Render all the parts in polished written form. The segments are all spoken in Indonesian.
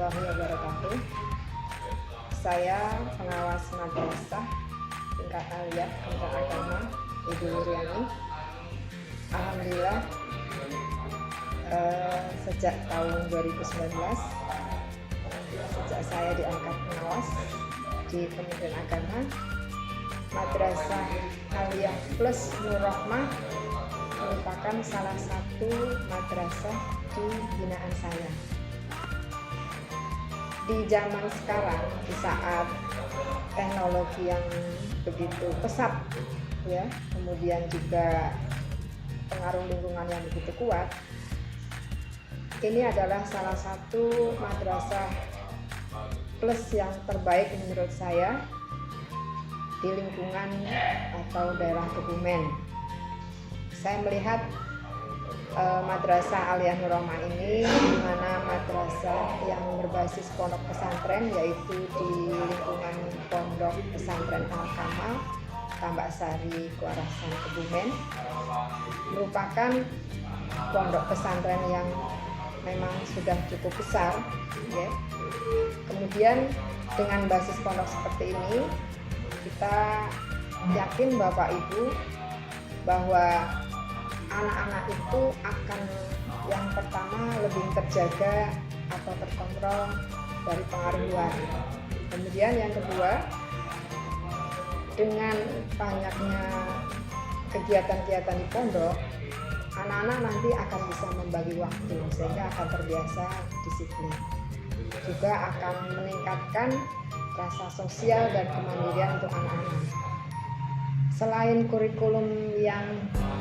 warahmatullahi wabarakatuh. Saya pengawas madrasah tingkat aliyah Kementerian Agama Ibu Nuriani. Alhamdulillah sejak tahun 2019 sejak saya diangkat pengawas di Kementerian Agama, Madrasah Aliyah Plus Nur Rahmah merupakan salah satu madrasah di binaan saya. Di zaman sekarang, di saat teknologi yang begitu pesat, ya, kemudian juga pengaruh lingkungan yang begitu kuat, ini adalah salah satu madrasah plus yang terbaik menurut saya di lingkungan atau daerah Kebumen. Saya melihat Madrasah Aliyah Nur Rahmah ini, di mana madrasah yang berbasis pondok pesantren, yaitu di lingkungan Pondok Pesantren Al-Kamal, Tambak Sari, Kuarasan, Kebumen, merupakan pondok pesantren yang memang sudah cukup besar, ya. Kemudian dengan basis pondok seperti ini, kita yakin Bapak Ibu bahwa anak-anak itu akan yang pertama lebih terjaga atau terkontrol dari pengaruh luar. Kemudian yang kedua, dengan banyaknya kegiatan-kegiatan di pondok, anak-anak nanti akan bisa membagi waktu sehingga akan terbiasa disiplin. Juga akan meningkatkan rasa sosial dan kemandirian untuk anak-anak. Selain kurikulum yang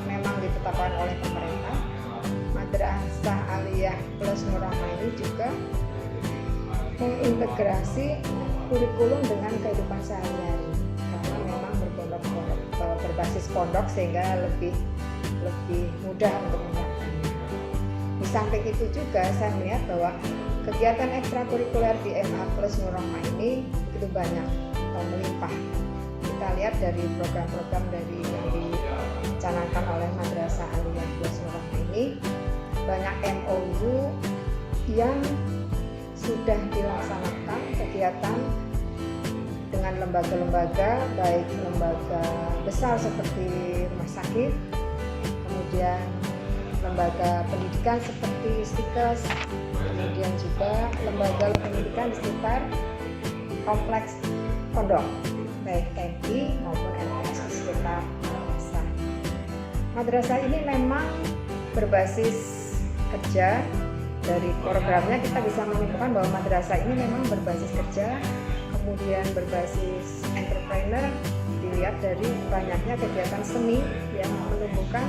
memang ditetapkan oleh pemerintah, Madrasah Aliyah Plus Nur Rahmah ini juga mengintegrasi kurikulum dengan kehidupan sehari-hari, karena memang berbasis pondok sehingga lebih mudah untuk menerapkannya. Di samping itu juga saya melihat bahwa kegiatan ekstrakurikuler di MA Plus Nur Rahmah ini begitu banyak atau melimpah. Kita lihat dari program-program dari yang dicanangkan oleh Madrasah Aliyah Plus Nur Rahmah ini, banyak MOU yang sudah dilaksanakan kegiatan dengan lembaga-lembaga, baik lembaga besar seperti rumah sakit, kemudian lembaga pendidikan seperti Stikes, kemudian juga lembaga pendidikan di sekitar kompleks pondok, baik TNI maupun NPS di sekitar madrasah. Madrasah ini memang berbasis kerja. Dari programnya kita bisa menyimpulkan bahwa madrasah ini memang berbasis kerja, kemudian berbasis entrepreneur. Dilihat dari banyaknya kegiatan seni yang menumbuhkan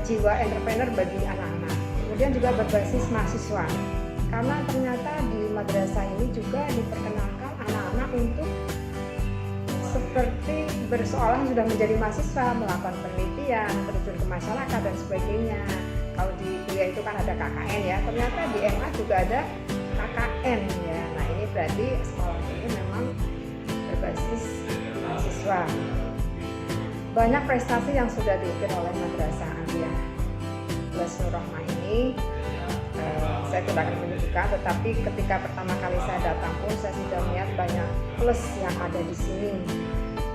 jiwa entrepreneur bagi anak-anak. Kemudian juga berbasis mahasiswa, karena ternyata di madrasah ini juga diperkenalkan anak-anak untuk seperti berseolah sudah menjadi mahasiswa, melakukan penelitian, terjun ke masyarakat dan sebagainya. Kalau di kuliah itu kan ada KKN, ya, ternyata di MA juga ada KKN, ya. Nah, ini berarti sekolah ini memang berbasis mahasiswa. Banyak prestasi yang sudah diukir oleh Madrasah Aliyah Plus Nur Rahmah ini. Saya tidak akan menyebutkan, tetapi ketika pertama kali saya datang pun saya sudah melihat banyak plus yang ada di sini.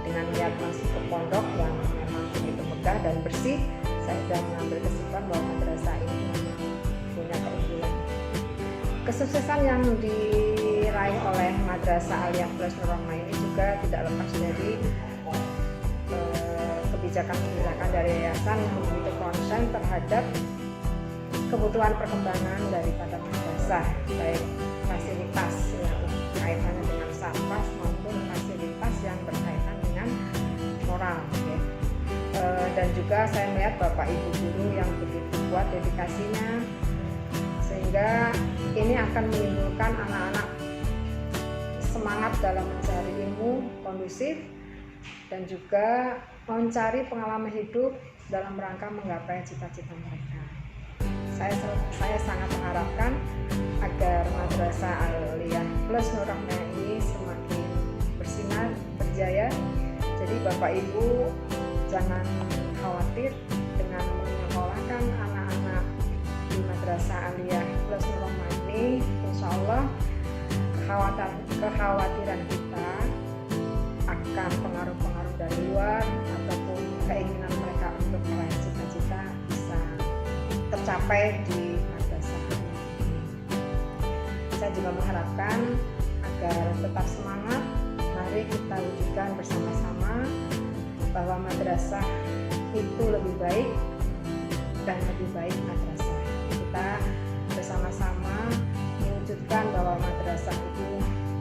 Dengan niat masuk ke pondok yang memang begitu megah dan bersih, saya sudah mengambil kesimpulan bahwa madrasah ini memang punya keunggulan. Kesuksesan yang diraih oleh Madrasah Aliyah Plus Nur Rahmah ini juga tidak lepas dari kebijakan-kebijakan dari yayasan yang begitu konsen terhadap kebutuhan perkembangan daripada madrasah, baik fasilitas yang kaitannya dengan satpas maupun fasilitas yang berkaitan dengan moral, ya. Dan juga saya melihat Bapak Ibu guru yang begitu kuat dedikasinya, sehingga ini akan menimbulkan anak-anak semangat dalam mencari ilmu kondusif dan juga mencari pengalaman hidup dalam rangka menggapai cita-cita mereka. Saya sangat mengharapkan agar Madrasah Aliyah Plus Nur Rahmah ini semakin bersinar, berjaya. Jadi Bapak Ibu jangan khawatir dengan menyekolahkan anak-anak di Madrasah Aliyah Plus Nur Rahmah ini. Insya Allah kekhawatiran kita akan pengaruh-pengaruh dari luar ataupun keinginan mereka untuk meraih cita-cita bisa tercapai di madrasah ini. Saya juga mengharapkan agar tetap semangat. Mari kita wujudkan bersama-sama bahwa madrasah itu lebih baik dan lebih baik madrasah. Kita bersama-sama mewujudkan bahwa madrasah itu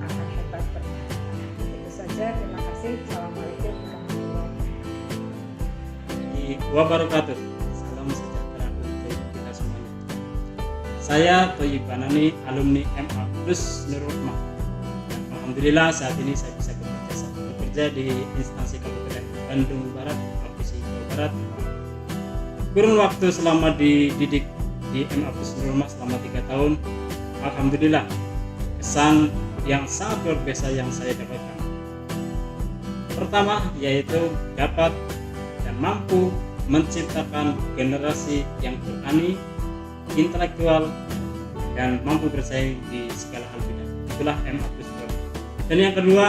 akan hebat bernilai. Itu saja, terima kasih. Assalamualaikum warahmatullahi wabarakatuh. Salam sejahtera untuk kita semuanya. Saya Thoyib Banani, alumni MA Plus Nurul Rahmah. Alhamdulillah saat ini saya bisa bekerja di instansi Kabupaten Bandung Barat, Provinsi Jawa Barat. Kurun waktu selama dididik di MA Plus Nurul Rahmah selama 3 tahun, alhamdulillah kesan yang sangat luar biasa yang saya dapatkan. Pertama yaitu dapat dan mampu menciptakan generasi yang berani, intelektual, dan mampu bersaing di segala hal bidang. Itulah MA Plus Nurul Rahmah. Dan yang kedua,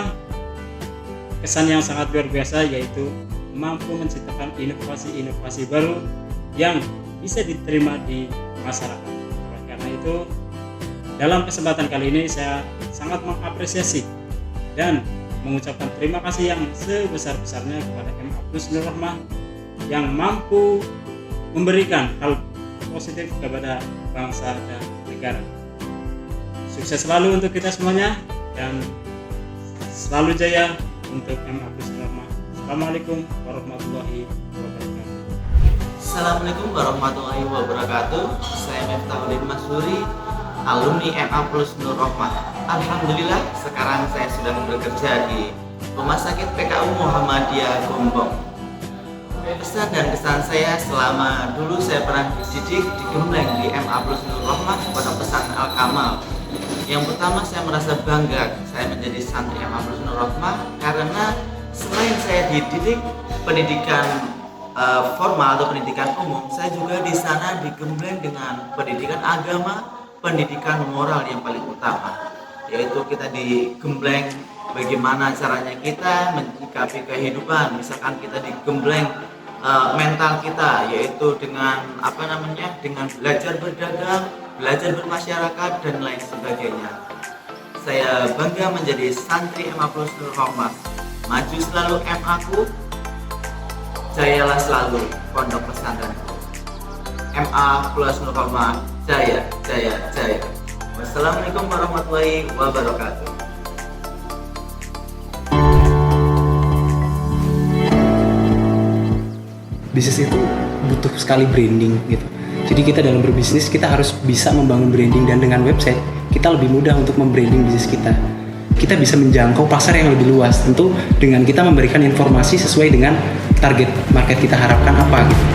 kesan yang sangat luar biasa yaitu mampu menciptakan inovasi-inovasi baru yang bisa diterima di masyarakat. Oleh karena itu, dalam kesempatan kali ini saya sangat mengapresiasi dan mengucapkan terima kasih yang sebesar-besarnya kepada MA Plus Nurul Rahmah yang mampu memberikan hal positif kepada bangsa dan negara. Sukses selalu untuk kita semuanya dan selalu jaya untuk MA Plus Nurul Rahmah. Assalamualaikum warahmatullahi wabarakatuh. Assalamualaikum warahmatullahi wabarakatuh. Saya Miftahul Masuri, alumni MA Plus Nurul Rahmah. Alhamdulillah sekarang saya sudah bekerja di Rumah Sakit PKU Muhammadiyah Gombong. Pesan dan kesan saya selama dulu saya pernah dididik di Gembleng di MA Plus Nurul Rahmah pada pesan Al Kamal. Yang pertama, saya merasa bangga saya menjadi santri MA Plus Nurul Rahmah karena selain saya dididik pendidikan formal atau pendidikan umum, saya juga di sana digembleng dengan pendidikan agama, pendidikan moral yang paling utama, yaitu kita digembleng bagaimana caranya kita menyikapi kehidupan. Misalkan kita digembleng mental kita, yaitu dengan dengan belajar berdagang, belajar bermasyarakat, dan lain sebagainya. Saya bangga menjadi santri MA Plus Nurul Rahmah. Maju selalu MA-ku, jayalah selalu pondok pesantrenku. MA Plus Nurul Rahmah, jaya, jaya, jaya. Wassalamualaikum warahmatullahi wabarakatuh. Bisnis itu butuh sekali branding gitu. Jadi kita dalam berbisnis kita harus bisa membangun branding, dan dengan website kita lebih mudah untuk membranding bisnis kita. Kita bisa menjangkau pasar yang lebih luas, tentu dengan kita memberikan informasi sesuai dengan target market kita harapkan apa gitu.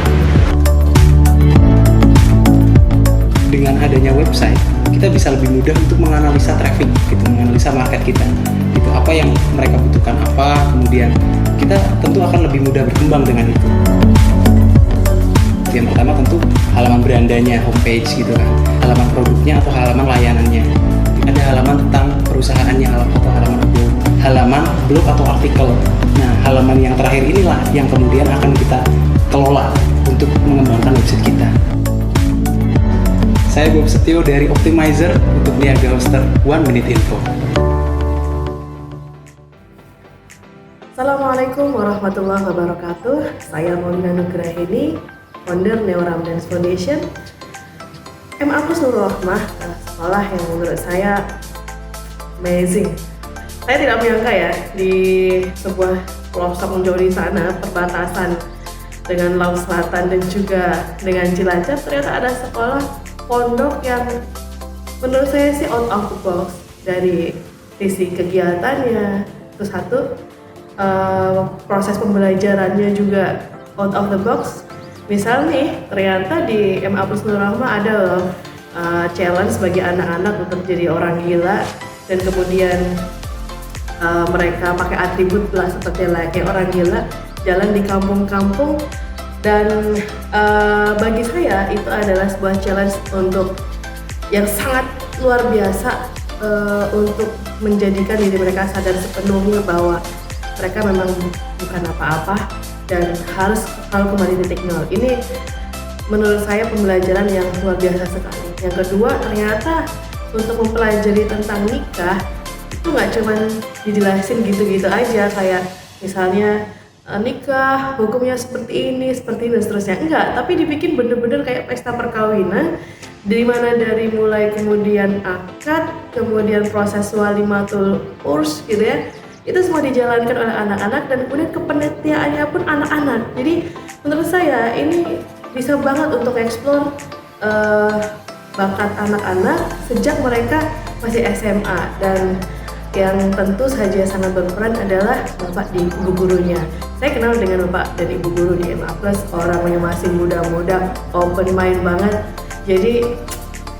Dengan adanya website, kita bisa lebih mudah untuk menganalisa traffic gitu, menganalisa market kita. Gitu, apa yang mereka butuhkan apa, kemudian kita tentu akan lebih mudah berkembang dengan itu. Yang pertama tentu halaman berandanya, homepage gitu kan, halaman produknya atau halaman layanannya. Ada halaman tentang perusahaannya atau halaman blog atau artikel. Nah, halaman yang terakhir inilah yang kemudian akan kita kelola untuk mengembangkan website kita. Saya Bob Setio dari Optimizer untuk Niaga Hoster 1 Minute Info. Assalamualaikum warahmatullahi wabarakatuh. Saya Maulina Nugraheni, founder Neo Ramdhans Foundation. MA Plus Nurul Rahmah adalah sekolah yang menurut saya amazing. Saya tidak menyangka ya, di sebuah pelosok menjauh di sana, perbatasan dengan Laut Selatan dan juga dengan Cilacap, ternyata ada sekolah pondok yang menurut saya sih out of the box dari sisi kegiatannya. Terus proses pembelajarannya juga out of the box. Misal nih, ternyata di MA Plus Nurul Rahmah ada loh challenge bagi anak-anak untuk jadi orang gila, dan kemudian mereka pakai atribut lah seperti kayak orang gila jalan di kampung-kampung. Dan bagi saya itu adalah sebuah challenge untuk yang sangat luar biasa untuk menjadikan diri mereka sadar sepenuhnya bahwa mereka memang bukan apa-apa dan harus selalu kembali di titik nol. Ini menurut saya pembelajaran yang luar biasa sekali. Yang kedua, ternyata untuk mempelajari tentang nikah itu nggak cuma dijelasin gitu-gitu aja, kayak misalnya nikah hukumnya seperti ini dan seterusnya. Enggak, tapi dibikin bener-bener kayak pesta perkawinan, di mana dari mulai kemudian akad, kemudian proses walimatul urs gitu ya, itu semua dijalankan oleh anak-anak dan kemudian kepanitiaannya pun anak-anak. Jadi menurut saya ini bisa banget untuk eksplor bakat anak-anak sejak mereka masih SMA, dan yang tentu saja sangat berperan adalah bapak dan ibu gurunya. Saya kenal dengan bapak dan ibu guru di MA Plus, orang yang masih muda-muda, open mind banget. Jadi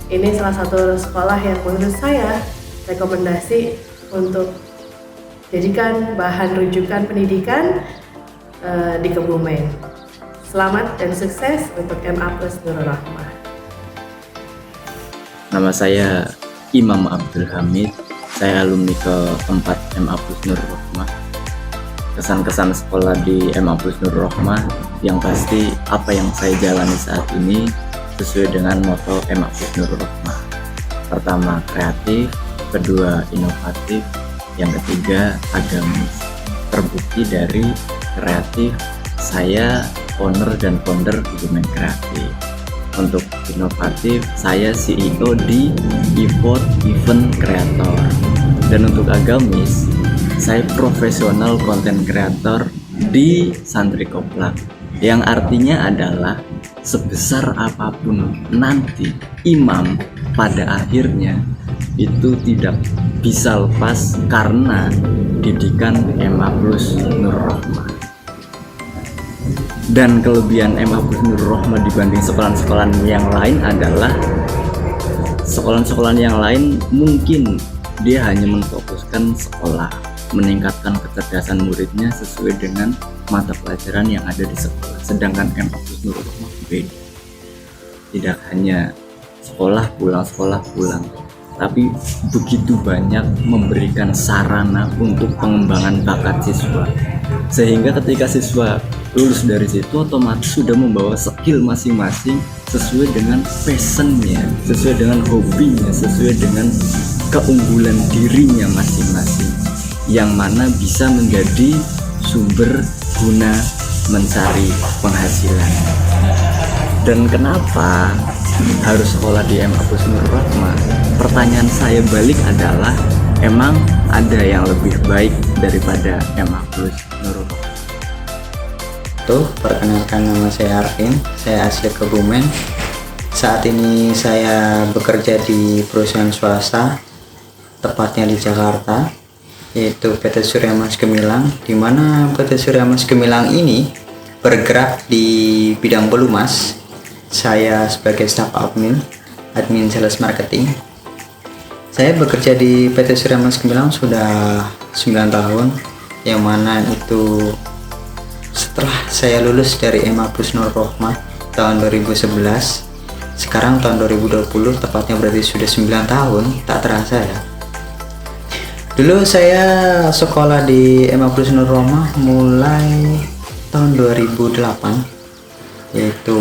ini salah satu sekolah yang menurut saya rekomendasi untuk jadikan bahan rujukan pendidikan di Kebumen. Selamat dan sukses untuk MA Plus Nurul Rahmah. Nama saya Imam Abdul Hamid. Saya alumni keempat MA Plus Nurul Rahmah. Kesan-kesan sekolah di MA Plus Nurul Rahmah yang pasti apa yang saya jalani saat ini sesuai dengan moto MA Plus Nurul Rahmah. Pertama, kreatif, kedua, inovatif, yang ketiga, agamis. Terbukti dari kreatif, saya owner dan founder Kebumen Kreatif. Untuk inovatif, saya CEO di Event Creator. Dan untuk agamis, saya profesional content creator di Santri Koplak. Yang artinya adalah sebesar apapun nanti imam pada akhirnya itu tidak bisa lepas karena didikan MA Plus Nurul Rahmah. Dan kelebihan MA Plus Nurul Rahmah dibanding sekolah-sekolah yang lain adalah sekolah-sekolah yang lain mungkin dia hanya menfokuskan sekolah, meningkatkan kecerdasan muridnya sesuai dengan mata pelajaran yang ada di sekolah. Sedangkan MA Plus Nurul Rahmah beda. Tidak hanya sekolah pulang, tapi begitu banyak memberikan sarana untuk pengembangan bakat siswa. Sehingga ketika siswa lulus dari situ otomatis sudah membawa skill masing-masing sesuai dengan passionnya, sesuai dengan hobinya, sesuai dengan keunggulan dirinya masing-masing, yang mana bisa menjadi sumber guna mencari penghasilan. Dan kenapa harus sekolah di MA Plus Nurul Rahmah? Pertanyaan saya balik adalah, emang ada yang lebih baik daripada MA Plus Nurul Rahmah? Perkenalkan, nama saya Arvin, saya asli Kebumen. Saat ini saya bekerja di perusahaan swasta, tepatnya di Jakarta, yaitu PT Surya Mas Gemilang, di mana PT Surya Mas Gemilang ini bergerak di bidang pelumas. Saya sebagai staf admin sales marketing. Saya bekerja di PT Surya Mas Gemilang sudah 9 tahun, yang mana itu setelah saya lulus dari MA Plus Nurul Rahmah tahun 2011. Sekarang tahun 2020, tepatnya berarti sudah 9 tahun, tak terasa ya. Dulu saya sekolah di MA Plus Nurul Rahmah mulai tahun 2008, yaitu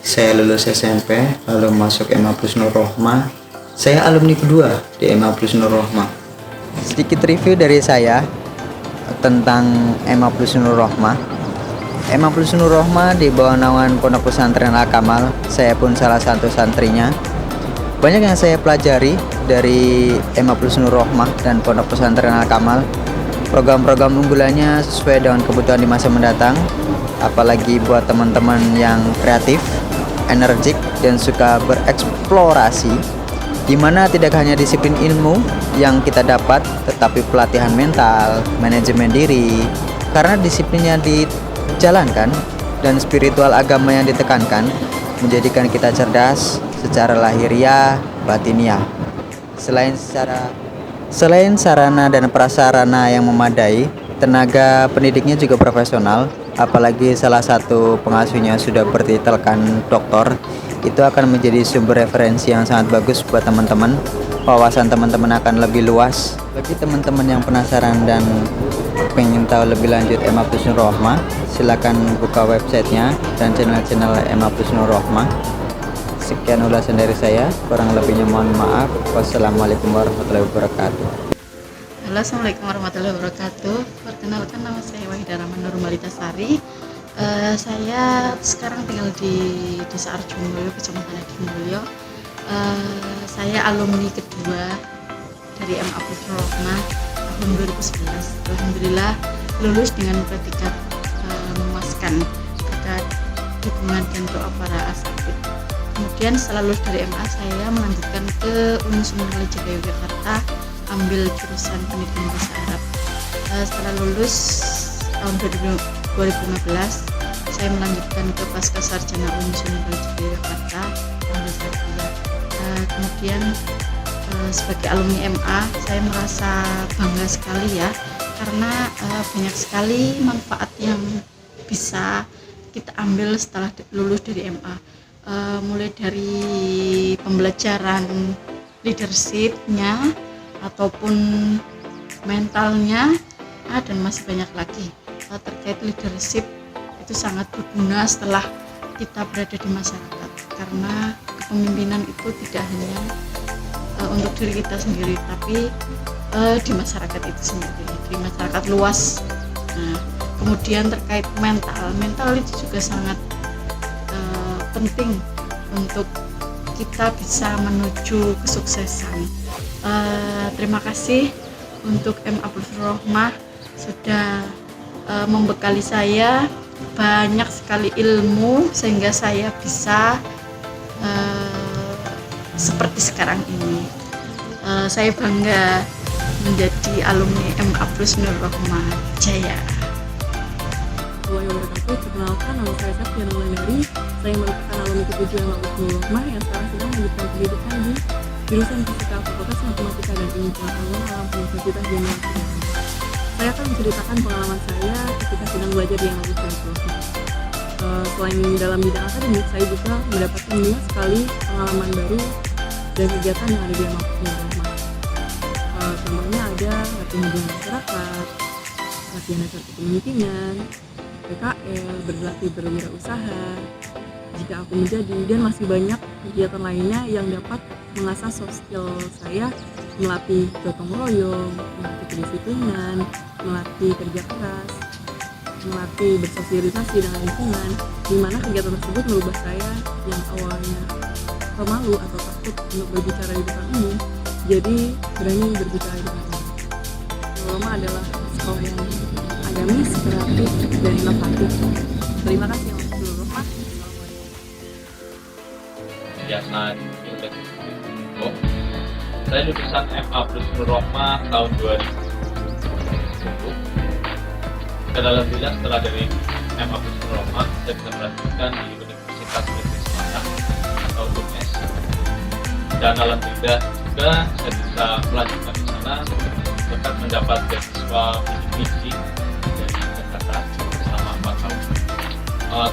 saya lulus SMP lalu masuk MA Plus Nurul Rahmah. Saya alumni kedua di MA Plus Nurul Rahmah. Sedikit review dari saya tentang MA Plus Nurul Rahmah. MA Plus Nurul Rahmah di bawah naungan Pondok Pesantren Al-Kamal. Saya pun salah satu santrinya. Banyak yang saya pelajari dari MA Plus Nurul Rahmah dan Pondok Pesantren Al-Kamal. Program-program unggulannya sesuai dengan kebutuhan di masa mendatang, apalagi buat teman-teman yang kreatif, energik, dan suka bereksplorasi, di mana tidak hanya disiplin ilmu yang kita dapat, tetapi pelatihan mental, manajemen diri, karena disiplinnya dijalankan dan spiritual agama yang ditekankan menjadikan kita cerdas secara lahiriah, batiniah. Selain sarana dan prasarana yang memadai, tenaga pendidiknya juga profesional, apalagi salah satu pengasuhnya sudah bertitelkan doktor. Itu akan menjadi sumber referensi yang sangat bagus buat teman-teman wawasan teman-teman akan lebih luas. Bagi teman-teman yang penasaran dan pengen tahu lebih lanjut MA Plus Nur Rohmah, silakan buka websitenya dan channel-channel MA Plus Nur Rohmah. Sekian ulasan dari saya, kurang lebihnya mohon maaf. Wassalamualaikum warahmatullahi wabarakatuh. Halo, assalamualaikum warahmatullahi wabarakatuh. Perkenalkan, nama saya Wahidah Rahman Nurmalitasari. Saya sekarang tinggal di Desa Arjomulyo, Kecamatan Arjomulyo. Saya alumni kedua dari MA Plus Nur Rohmah tahun 2011. Alhamdulillah lulus dengan predikat memuaskan berkat dukungan dan doa para asatidz. Kemudian setelah lulus dari MA, saya melanjutkan ke UIN Sunan Kalijaga Yogyakarta, ambil jurusan pendidikan bahasa Arab. Setelah lulus tahun 2015, saya melanjutkan ke pasca sarjana UIN Sunan Kalijaga Yogyakarta, ambil sarjana. Kemudian sebagai alumni MA, saya merasa bangga sekali ya, karena banyak sekali manfaat yang bisa kita ambil setelah lulus dari MA. Mulai dari pembelajaran leadership-nya ataupun mentalnya, dan masih banyak lagi. Terkait leadership itu sangat berguna setelah kita berada di masyarakat, karena kepemimpinan itu tidak hanya untuk diri kita sendiri, tapi di masyarakat itu sendiri, di masyarakat luas. Nah, kemudian terkait mental itu juga sangat penting untuk kita bisa menuju kesuksesan. Terima kasih untuk MA Plus Nur Rohmah sudah membekali saya banyak sekali ilmu sehingga saya bisa seperti sekarang ini. Saya bangga menjadi alumni MA Plus Nur Rohmah Jaya. Warahmatullahi wabarakatuh. Perkenalkan, nama saya Safian Wulandari. Saya merupakan alumni ke-7 MA Plus Nur Rohmah yang sekarang sedang melanjutkan pendidikan di jurusan Fisika Fakultas Matematika dan Ilmu Pengetahuan Alam Universitas Jenderal Sudirman. Saya akan menceritakan pengalaman saya ketika sedang belajar di MA Plus Nur Rohmah. Selain dalam bidang akademik, saya juga mendapatkan banyak sekali pengalaman baru dan kegiatan yang ada di MA Plus Nur Rohmah. Contohnya ada latihan hubungan masyarakat, latihan dasar kepemimpinan, PKL, berlatih berwirausaha, jika aku menjadi, dan masih banyak kegiatan lainnya yang dapat mengasah soft skill saya, melatih gotong royong, melatih kedisiplinan, melatih kerja keras, melatih bersosialisasi dengan lingkungan, di mana kegiatan tersebut merubah saya yang awalnya pemalu atau takut untuk berbicara di depan umum, jadi berani berbicara di depan umum. Roma adalah sekolah yang agamis, kreatif, dan inovatif. Terima kasih yang Nur Rohmah. Biasa saya lulusan MA Plus Nur Rohmah tahun 2010. Dan alhamdulillah setelah dari MA Plus Nur Rohmah, saya bisa melanjutkan di Universitas Negeri Semarang atau UNES. Dan alhamdulillah juga saya bisa melanjutkan di sana berkat mendapat beasiswa misi dari Jakarta selama 4 tahun.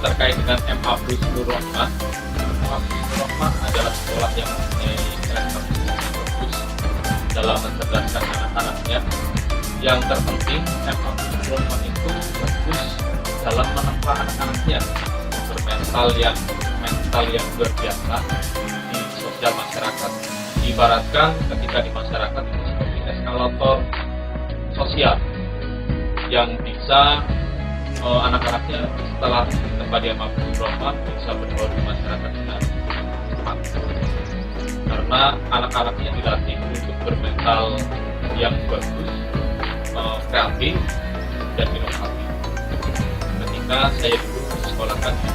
Terkait dengan MA Plus Nur Rohmah, MA Plus Nur Rohmah adalah sekolah yang mempunyai karakteristik yang bagus dalam mencerdaskan anak-anaknya. Yang terpenting, MA Plus Nur Rohmah itu bagus dalam menempa anak-anaknya bermental yang luar biasa di sosial masyarakat. Ibaratkan ketika di masyarakat itu seperti eskalator sosial yang bisa anak-anaknya setelah tempat di MA Plus Nur Rohmah bisa berbaur di masyarakat dengan cepat, karena anak-anaknya dilatih untuk bermental yang bagus, kreatif dan inovatif. Ketika saya dulu disekolahkan di